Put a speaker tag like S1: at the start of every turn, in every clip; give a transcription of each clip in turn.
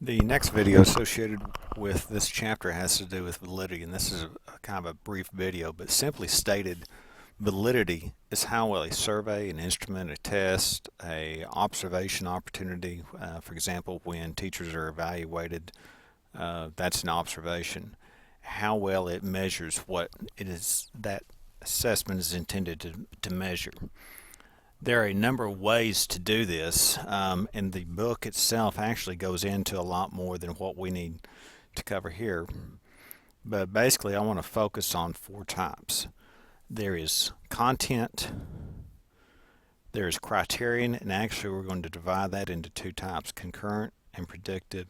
S1: The next video associated with this chapter has to do with validity, and this is a kind of a brief video, but simply stated, validity is how well a survey, an instrument, a test, a observation opportunity, for example, when teachers are evaluated, that's an observation, how well it measures what it is that assessment is intended to measure. There are a number of ways to do this, and the book itself actually goes into a lot more than what we need to cover here. But basically, I want to focus on four types. There is content, there is criterion, and actually we're going to divide that into two types, concurrent and predictive,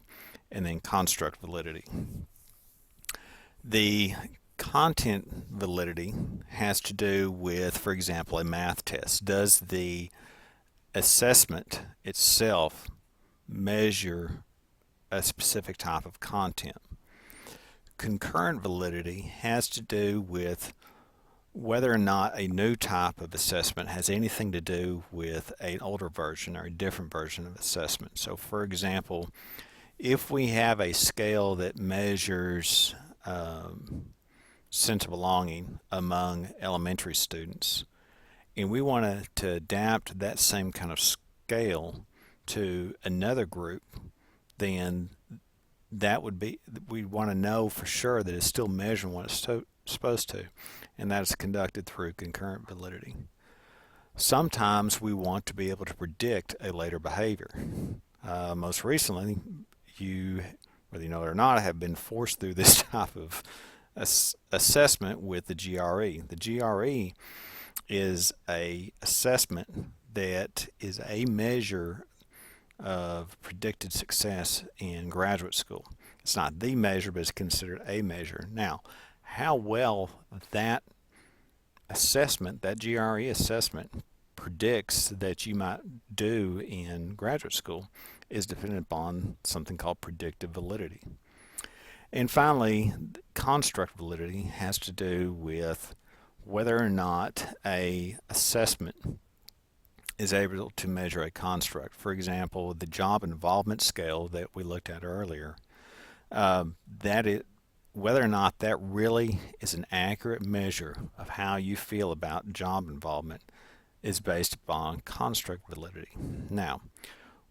S1: and then construct validity. The content validity has to do with, for example, a math test. Does the assessment itself measure a specific type of content? Concurrent validity has to do with whether or not a new type of assessment has anything to do with an older version or a different version of assessment. So for example, if we have a scale that measures sense of belonging among elementary students, and we want to adapt that same kind of scale to another group, then that would be, we want to know for sure that it's still measuring what it's supposed to, and that is conducted through concurrent validity. Sometimes we want to be able to predict a later behavior. Most recently, you, whether you know it or not, have been forced through this type of assessment with the GRE. The GRE is a assessment that is a measure of predicted success in graduate school. It's not the measure, but it's considered a measure. Now, how well that assessment, that GRE assessment, predicts that you might do in graduate school is dependent upon something called predictive validity. And finally, construct validity has to do with whether or not a assessment is able to measure a construct. For example, the job involvement scale that we looked at earlier, whether or not that really is an accurate measure of how you feel about job involvement is based upon construct validity. Now,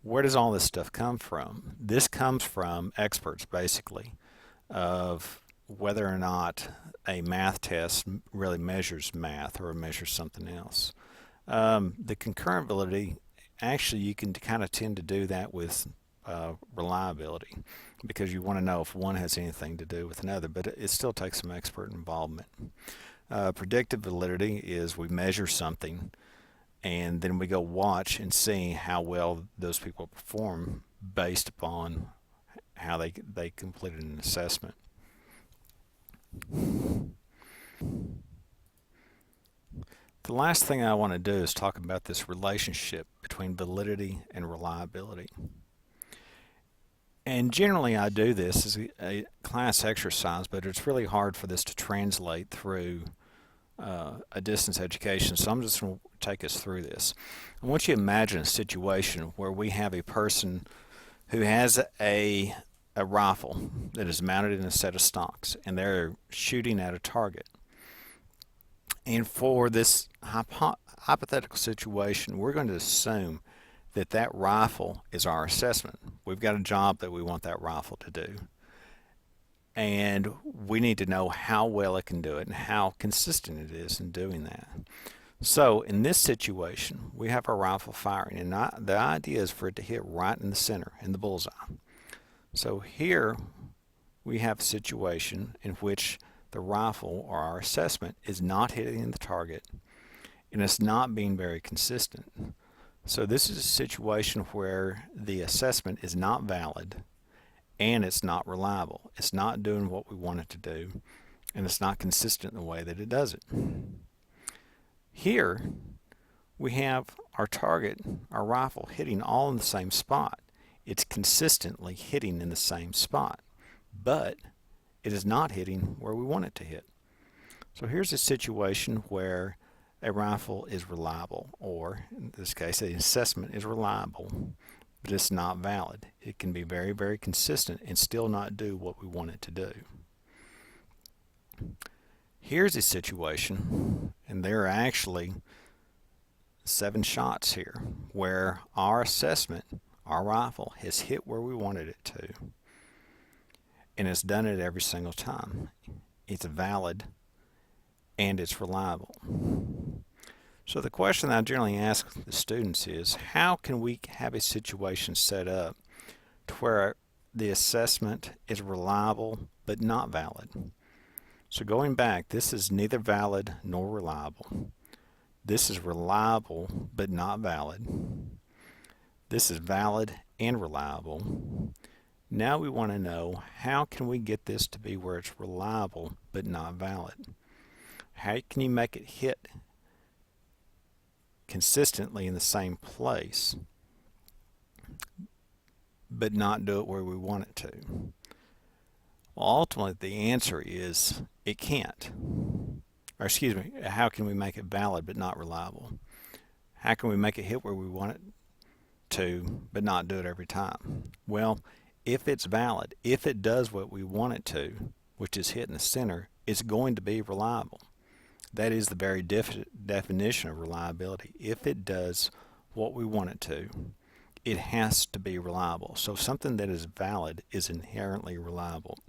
S1: where does all this stuff come from? This comes from experts, basically, of whether or not a math test really measures math or measures something else. The concurrent validity, actually you can kind of tend to do that with reliability, because you want to know if one has anything to do with another, but it still takes some expert involvement. Predictive validity is we measure something and then we go watch and see how well those people perform based upon how they completed an assessment. The last thing I want to do is talk about this relationship between validity and reliability. And generally I do this as a class exercise, but it's really hard for this to translate through a distance education, so I'm just going to take us through this. I want you to imagine a situation where we have a person who has a rifle that is mounted in a set of stocks, and they're shooting at a target. And for this hypothetical situation, we're going to assume that that rifle is our assessment. We've got a job that we want that rifle to do, and we need to know how well it can do it and how consistent it is in doing that. So in this situation, we have our rifle firing, and the idea is for it to hit right in the center, in the bullseye. So here we have a situation in which the rifle, or our assessment, is not hitting the target, and it's not being very consistent. So this is a situation where the assessment is not valid and it's not reliable. It's not doing what we want it to do, and it's not consistent in the way that it does it. Here we have our target, our rifle, hitting all in the same spot. It's consistently hitting in the same spot, but it is not hitting where we want it to hit. So here's a situation where a rifle is reliable, or in this case, the assessment is reliable. but it's not valid. It can be very, very consistent and still not do what we want it to do. Here's a situation, and there are actually 7 shots here where our assessment, our rifle, has hit where we wanted it to, and it's done it every single time. It's valid and it's reliable. So the question I generally ask the students is, how can we have a situation set up to where the assessment is reliable but not valid? So going back, this is neither valid nor reliable. This is reliable but not valid. This is valid and reliable. Now we want to know, how can we get this to be where it's reliable but not valid? How can you make it hit consistently in the same place but not do it where we want it to? Well, ultimately the answer is it can't. Or excuse me, how can we make it valid but not reliable? How can we make it hit where we want it to but not do it every time? Well, if it's valid, if it does what we want it to, which is hit in the center, it's going to be reliable. That is the very definition of reliability. If it does what we want it to, it has to be reliable. So something that is valid is inherently reliable.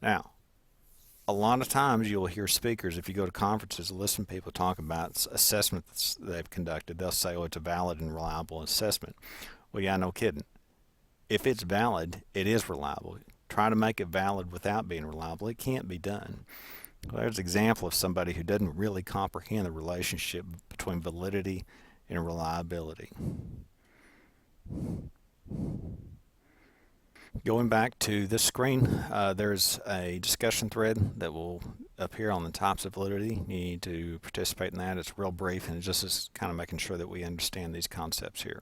S1: Now, a lot of times you'll hear speakers, if you go to conferences, listen to people talk about assessments they've conducted. They'll say, oh, it's a valid and reliable assessment. Well, yeah, no kidding. If it's valid, it is reliable. Try to make it valid without being reliable. It can't be done. Well, there's an example of somebody who doesn't really comprehend the relationship between validity and reliability. Going back to this screen, there's a discussion thread that will appear on the types of validity. You need to participate in that. It's real brief, and it just is kind of making sure that we understand these concepts here.